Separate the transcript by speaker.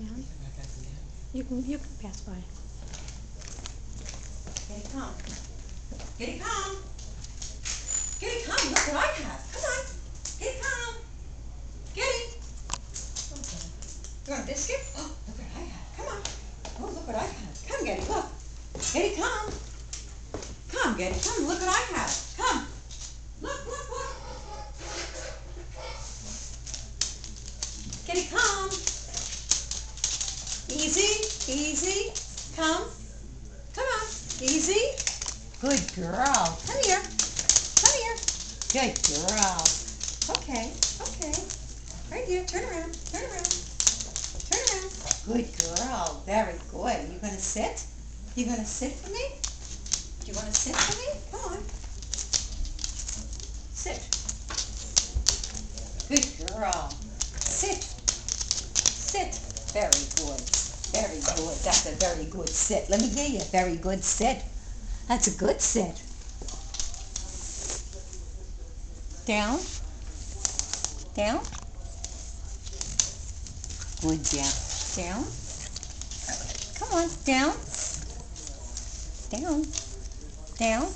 Speaker 1: down. You can pass by.
Speaker 2: Kitty, come. Kitty, come. Kitty, come. Look what I have. Come on. Kitty, come. Kitty. You want a biscuit? Oh, look what I have. Come on. Oh, look what I have. Come, Kitty, look. Kitty, come. Come, Kitty, come. Look what I have. Come. Look, look, look. Kitty, come. Easy, easy. Come. Come on. Easy. Good girl. Come here. Come here. Good girl. Okay, okay. Right here. Turn around. Turn around. Turn around. Good girl. Very good. You gonna sit? You gonna sit for me? Do you wanna sit for me? Come on. Sit. Good girl. Sit. Sit. Very good. Very good. That's a very good sit. Let me hear you. Very good sit. That's a good sit. Down. Down. Good down. Down. Come on. Down. Down. Down.